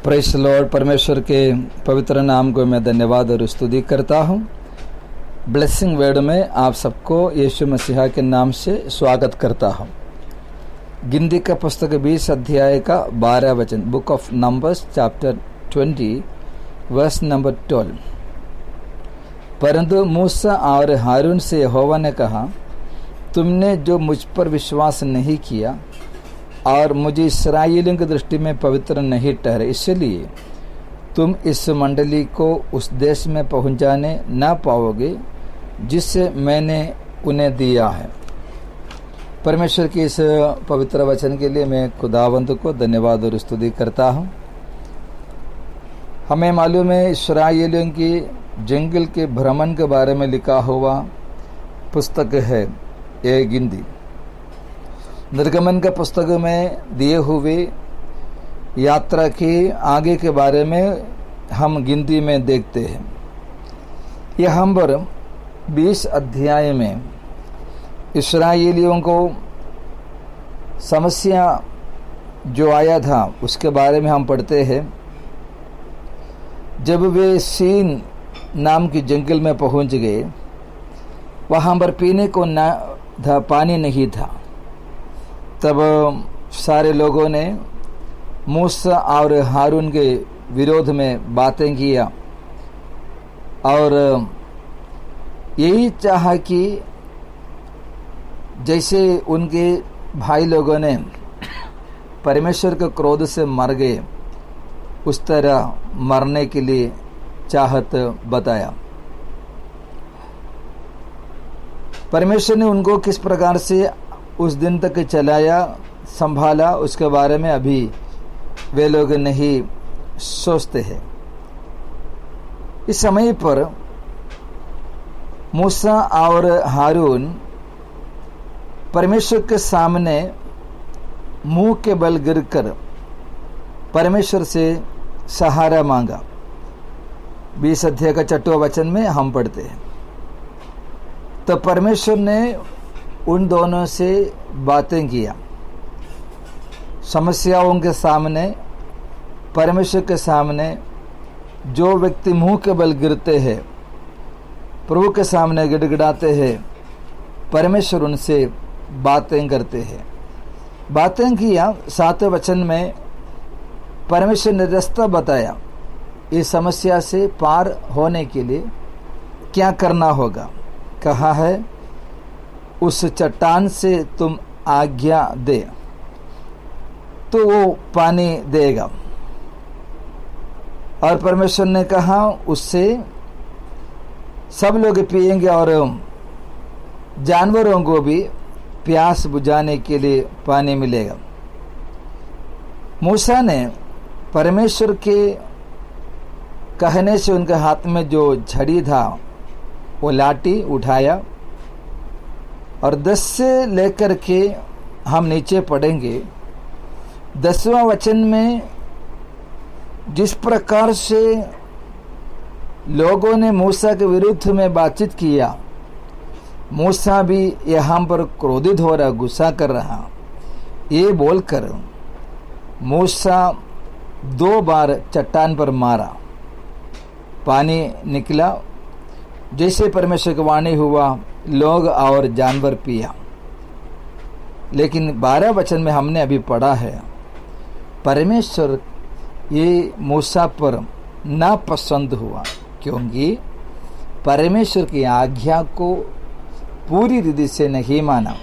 Praise Lord. परमेश्वर के पवित्र नाम को मैं धन्यवाद और स्तुति करता हूँ। ब्लेसिंग वर्ड में आप सबको यीशु मसीहा के नाम से स्वागत करता हूँ। गिनती का पुस्तक 20 अध्याय का 12 वचन, book of Numbers chapter 20 verse number 12। परंतु मूसा और हारून से यहोवा ने कहा, तुमने जो मुझ पर विश्वास नहीं किया और मुझे इस्राएलियों की दृष्टि में पवित्र नहीं ठहरे, इसलिए तुम इस मंडली को उस देश में पहुंचाने न पाओगे जिससे मैंने उन्हें दिया है। परमेश्वर के इस पवित्र वचन के लिए मैं खुदावंत को धन्यवाद और स्तुति करता हूं। हमें मालूम है इस्राएलियों की जंगल के भ्रमण के बारे में लिखा हुआ पुस्तक है ये गिनती। निर्गमन के पुस्तक में दिए हुए यात्रा के आगे के बारे में हम गिनती में देखते हैं। यह हम 20 अध्याय में इस्राएलियों को समस्या जो आया था उसके बारे में हम पढ़ते हैं। जब वे सीन नाम की जंगल में पहुंच गए, वहाँ पर पीने को न था, पानी नहीं था। तब सारे लोगों ने मूसा और हारून के विरोध में बातें किया और यही चाहा कि जैसे उनके भाई लोगों ने परमेश्वर के क्रोध से मर गए, उस तरह मरने के लिए चाहत बताया। परमेश्वर ने उनको किस प्रकार से उस दिन तक चलाया, संभाला, उसके बारे में अभी वे लोग नहीं सोचते हैं। इस समय पर मूसा और हारून परमेश्वर के सामने मुंह के बल गिरकर परमेश्वर से सहारा मांगा। 20 अध्याय का 6वां वचन में हम पढ़ते हैं, तो परमेश्वर ने उन दोनों से बातें किया। समस्याओं के सामने, परमेश्वर के सामने जो व्यक्ति मुंह के बल गिरते हैं, प्रभु के सामने गिड़गिड़ाते हैं, परमेश्वर उनसे बातें करते हैं। बातें किया। 7वें वचन में परमेश्वर ने रास्ता बताया। इस समस्या से पार होने के लिए क्या करना होगा। कहा है, उस चट्टान से तुम आज्ञा दे तो वो पानी देगा। और परमेश्वर ने कहा, उससे सब लोग पिएंगे और जानवरों को भी प्यास बुझाने के लिए पानी मिलेगा। मूसा ने परमेश्वर के कहने से उनके हाथ में जो झड़ी था वो लाठी उठाया और 10 से लेकर के हम नीचे पढ़ेंगे। 10वां वचन में जिस प्रकार से लोगों ने मूसा के विरुद्ध में बातचीत किया, मूसा भी यहाँ पर क्रोधित हो रहा, गुस्सा कर रहा। ये बोलकर मूसा 2 बार चट्टान पर मारा, पानी निकला। जैसे परमेश्वर की वाणी हुआ, लोग और जानवर पिया। लेकिन 12 वचन में हमने अभी पढ़ा है, परमेश्वर ये मूसा पर नापसंद हुआ, क्योंकि परमेश्वर की आज्ञा को पूरी रीति से नहीं माना।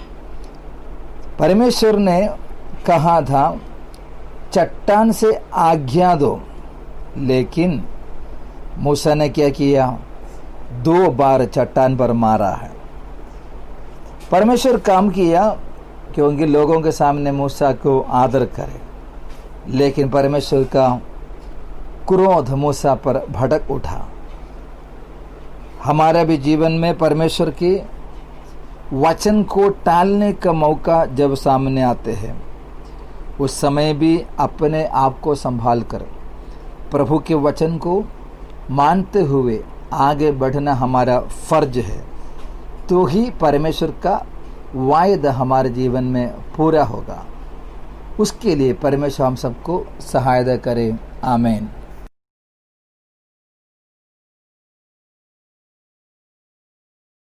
परमेश्वर ने कहा था चट्टान से आज्ञा दो, लेकिन मूसा ने क्या किया? 2 बार चट्टान पर मारा है। परमेश्वर काम किया क्योंकि लोगों के सामने मूसा को आदर करे, लेकिन परमेश्वर का क्रोध मूसा पर भड़क उठा। हमारा भी जीवन में परमेश्वर के वचन को टालने का मौका जब सामने आते हैं, उस समय भी अपने आप को संभाल कर प्रभु के वचन को मानते हुए आगे बढ़ना हमारा फर्ज है, तो ही परमेश्वर का वायदा हमारे जीवन में पूरा होगा। उसके लिए परमेश्वर हम सबको सहायता करे। आमीन।